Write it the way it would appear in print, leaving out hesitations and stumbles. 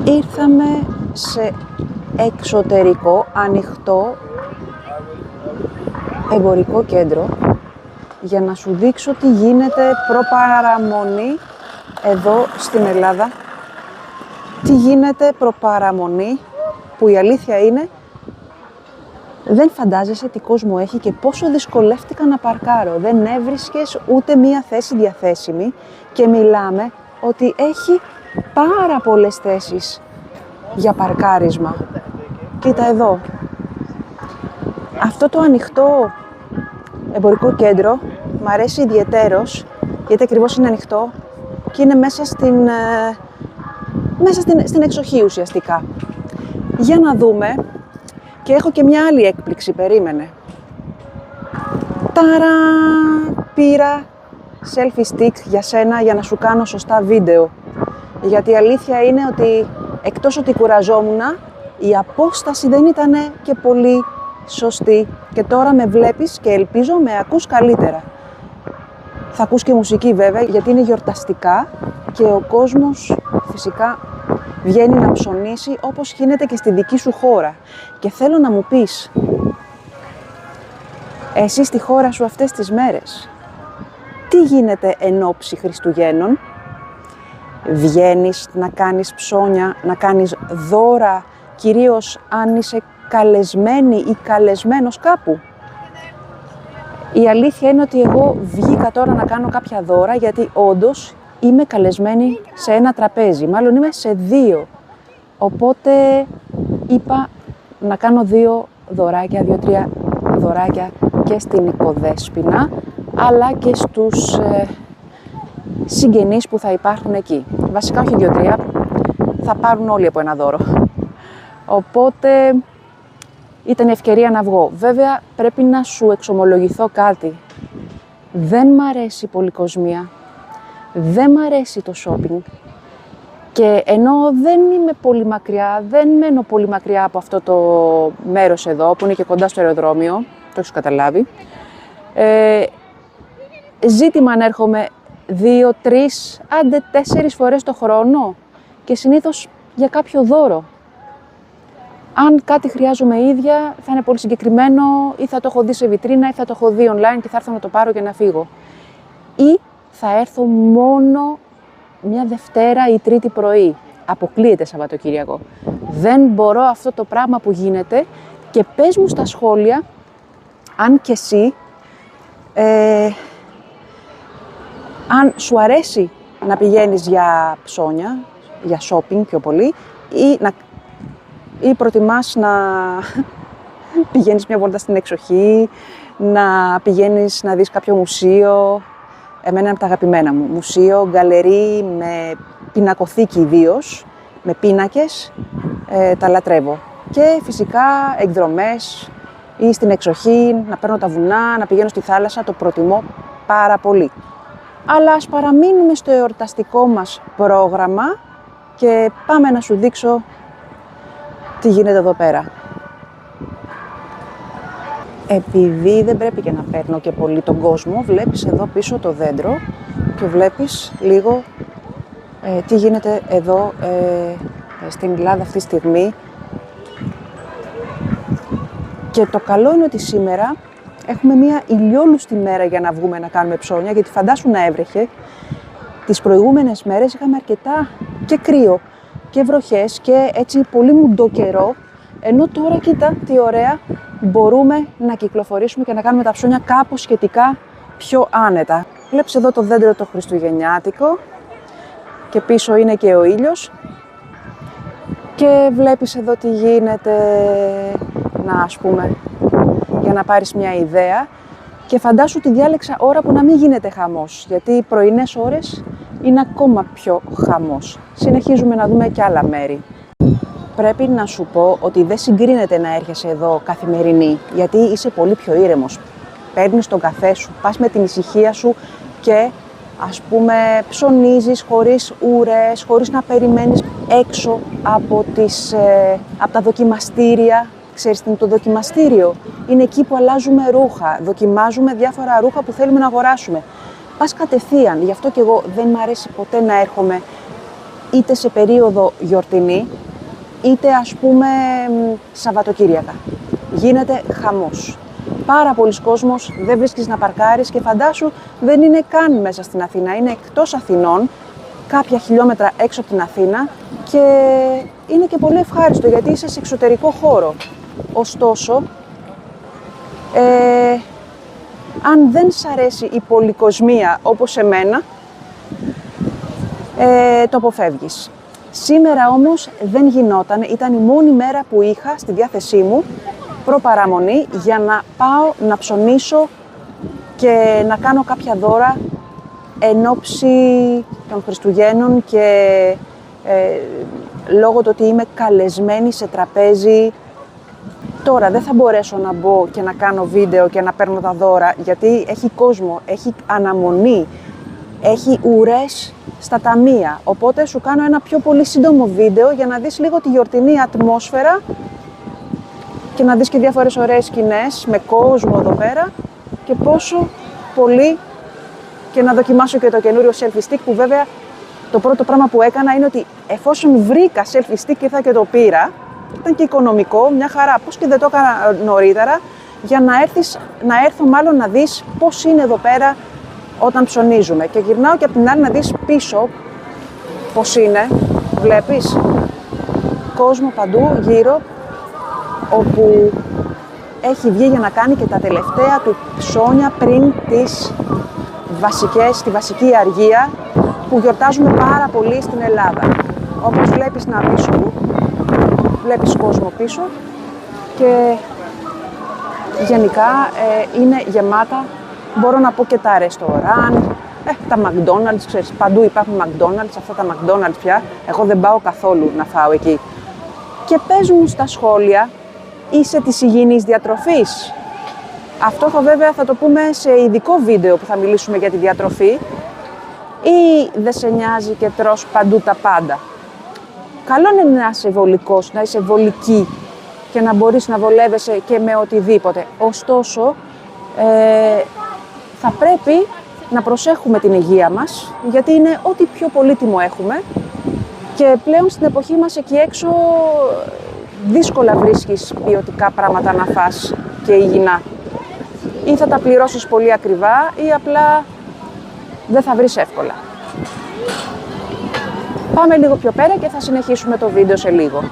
Ήρθαμε σε εξωτερικό, ανοιχτό εμπορικό κέντρο για να σου δείξω τι γίνεται προπαραμονή εδώ στην Ελλάδα. Τι γίνεται προπαραμονή, που η αλήθεια είναι δεν φαντάζεσαι τι κόσμο έχει και πόσο δυσκολεύτηκα να παρκάρω. Δεν έβρισκες ούτε μία θέση διαθέσιμη και μιλάμε ότι έχει πάρα πολλές θέσεις για παρκάρισμα. Κοίτα εδώ. Αυτό το ανοιχτό εμπορικό κέντρο μ' αρέσει ιδιαιτέρως, γιατί ακριβώς είναι ανοιχτό και είναι μέσα στην εξοχή ουσιαστικά. Για να δούμε, και έχω και μια άλλη έκπληξη, περίμενε. Ταρά! Πήρα selfie stick για σένα για να σου κάνω σωστά βίντεο. Γιατί η αλήθεια είναι ότι εκτός ότι κουραζόμουνα, η απόσταση δεν ήταν και πολύ σωστή. Και τώρα με βλέπεις και ελπίζω με ακούς καλύτερα. Θα ακούς και μουσική βέβαια, γιατί είναι γιορταστικά και ο κόσμος φυσικά βγαίνει να ψωνίσει όπως γίνεται και στη δική σου χώρα. Και θέλω να μου πεις, εσύ στη χώρα σου αυτές τις μέρες, τι γίνεται εν ώψη Χριστουγέννων? Βγαίνεις να κάνεις ψώνια, να κάνεις δώρα, κυρίως αν είσαι καλεσμένη ή καλεσμένος κάπου? Η αλήθεια είναι ότι εγώ βγήκα τώρα να κάνω κάποια δώρα, γιατί όντως είμαι καλεσμένη σε ένα τραπέζι, μάλλον είμαι σε δύο. Οπότε είπα να κάνω δύο-τρία δωράκια και στην οικοδέσποινα, αλλά και στους συγγενείς που θα υπάρχουν εκεί. Βασικά όχι δύο-τρία, θα πάρουν όλοι από ένα δώρο. Οπότε ήταν η ευκαιρία να βγω. Βέβαια πρέπει να σου εξομολογηθώ κάτι. Δεν μ' αρέσει η πολυκοσμία, δεν μ' αρέσει το shopping και ενώ δεν είμαι πολύ μακριά, δεν μένω πολύ μακριά από αυτό το μέρος εδώ που είναι και κοντά στο αεροδρόμιο, το έχεις καταλάβει. Ζήτημα να έρχομαι 2-3, άντε 4 φορές το χρόνο και συνήθως για κάποιο δώρο. Αν κάτι χρειάζομαι ίδια, θα είναι πολύ συγκεκριμένο ή θα το έχω δει σε βιτρίνα ή θα το έχω δει online και θα έρθω να το πάρω και να φύγω. Ή θα έρθω μόνο μια Δευτέρα ή Τρίτη πρωί. Αποκλείεται Σαββατοκύριακο. Δεν μπορώ αυτό το πράγμα που γίνεται και πες μου στα σχόλια αν και εσύ αν σου αρέσει να πηγαίνεις για ψώνια, για shopping πιο πολύ ή προτιμάς να πηγαίνεις μια βόλτα στην εξοχή, να πηγαίνεις να δεις κάποιο μουσείο. Εμένα είναι από τα αγαπημένα μου. Μουσείο, γκαλερί, με πινακοθήκη ιδίως, με πίνακες, τα λατρεύω. Και φυσικά εκδρομές ή στην εξοχή, να παίρνω τα βουνά, να πηγαίνω στη θάλασσα, το προτιμώ πάρα πολύ. Αλλά ας παραμείνουμε στο εορταστικό μας πρόγραμμα και πάμε να σου δείξω τι γίνεται εδώ πέρα. Επειδή δεν πρέπει και να παίρνω και πολύ τον κόσμο, βλέπεις εδώ πίσω το δέντρο και βλέπεις λίγο τι γίνεται εδώ στην Ελλάδα αυτή τη στιγμή. Και το καλό είναι ότι σήμερα έχουμε μια ηλιόλουστη μέρα για να βγούμε να κάνουμε ψώνια, γιατί φαντάσου να έβρεχε. Τις προηγούμενες μέρες είχαμε αρκετά και κρύο και βροχές και έτσι πολύ μουντό καιρό, ενώ τώρα κοίτα τι ωραία, μπορούμε να κυκλοφορήσουμε και να κάνουμε τα ψώνια κάπως σχετικά πιο άνετα. Βλέπεις εδώ το δέντρο το χριστουγεννιάτικο και πίσω είναι και ο ήλιος και βλέπεις εδώ τι γίνεται, να ας πούμε, για να πάρεις μια ιδέα. Και φαντάσου τη διάλεξα ώρα που να μην γίνεται χαμός, γιατί οι πρωινές ώρες είναι ακόμα πιο χαμός. Συνεχίζουμε να δούμε και άλλα μέρη. Πρέπει να σου πω ότι δεν συγκρίνεται να έρχεσαι εδώ καθημερινή, γιατί είσαι πολύ πιο ήρεμος. Παίρνεις τον καφέ σου, πας με την ησυχία σου και ας πούμε ψωνίζεις χωρίς ουρές, χωρίς να περιμένεις έξω από τα δοκιμαστήρια Ξέρεις τι είναι το δοκιμαστήριο? Είναι εκεί που αλλάζουμε ρούχα, δοκιμάζουμε διάφορα ρούχα που θέλουμε να αγοράσουμε. Πας κατευθείαν, γι' αυτό και εγώ δεν μ' αρέσει ποτέ να έρχομαι είτε σε περίοδο γιορτινή, είτε ας πούμε Σαββατοκύριακα. Γίνεται χαμός. Πάρα πολλοί κόσμος, δεν βρίσκεις να παρκάρεις και φαντάσου δεν είναι καν μέσα στην Αθήνα, είναι εκτός Αθηνών, κάποια χιλιόμετρα έξω από την Αθήνα και είναι και πολύ ευχάριστο γιατί είσαι σε εξωτερικό χώρο. Ωστόσο, αν δεν σ' αρέσει η πολυκοσμία όπως εμένα, το αποφεύγεις. Σήμερα όμως δεν γινόταν, ήταν η μόνη μέρα που είχα στη διάθεσή μου προπαραμονή για να πάω να ψωνίσω και να κάνω κάποια δώρα εν ώψη των Χριστουγέννων και λόγω του ότι είμαι καλεσμένη σε τραπέζι. Τώρα δεν θα μπορέσω να μπω και να κάνω βίντεο και να παίρνω τα δώρα γιατί έχει κόσμο, έχει αναμονή, έχει ουρές στα ταμεία. Οπότε σου κάνω ένα πιο πολύ σύντομο βίντεο για να δεις λίγο τη γιορτινή ατμόσφαιρα και να δεις και διάφορες ωραίες σκηνές με κόσμο εδώ πέρα και πόσο πολύ και να δοκιμάσω και το καινούριο selfie stick που βέβαια το πρώτο πράγμα που έκανα είναι ότι εφόσον βρήκα selfie stick ήρθα και το πήρα, ήταν και οικονομικό, μια χαρά, πώς και δεν το έκανα νωρίτερα για να έρθω μάλλον να δεις πώς είναι εδώ πέρα όταν ψωνίζουμε και γυρνάω και απ' την άλλη να δεις πίσω πώς είναι, βλέπεις κόσμο παντού γύρω όπου έχει βγει για να κάνει και τα τελευταία του ψώνια πριν τη βασική αργία που γιορτάζουμε πάρα πολύ στην Ελλάδα. Όπως βλέπεις να πίσω μου, βλέπεις κόσμο πίσω και γενικά είναι γεμάτα, μπορώ να πω και τα ρεστοράν, τα McDonald's, ξέρεις, παντού υπάρχουν McDonald's, αυτά τα McDonald's πια, εγώ δεν πάω καθόλου να φάω εκεί. Και πες μου στα σχόλια, είσαι της υγιεινής διατροφής? Αυτό βέβαια θα το πούμε σε ειδικό βίντεο που θα μιλήσουμε για τη διατροφή ή δεν σε νοιάζει και τρως παντού τα πάντα? Καλό είναι να είσαι βολικός, να είσαι βολική και να μπορείς να βολεύεσαι και με οτιδήποτε. Ωστόσο, θα πρέπει να προσέχουμε την υγεία μας, γιατί είναι ό,τι πιο πολύτιμο έχουμε και πλέον στην εποχή μας εκεί έξω δύσκολα βρίσκεις ποιοτικά πράγματα να φας και υγιεινά. Ή θα τα πληρώσεις πολύ ακριβά ή απλά δεν θα βρεις εύκολα. Πάμε λίγο πιο πέρα και θα συνεχίσουμε το βίντεο σε λίγο.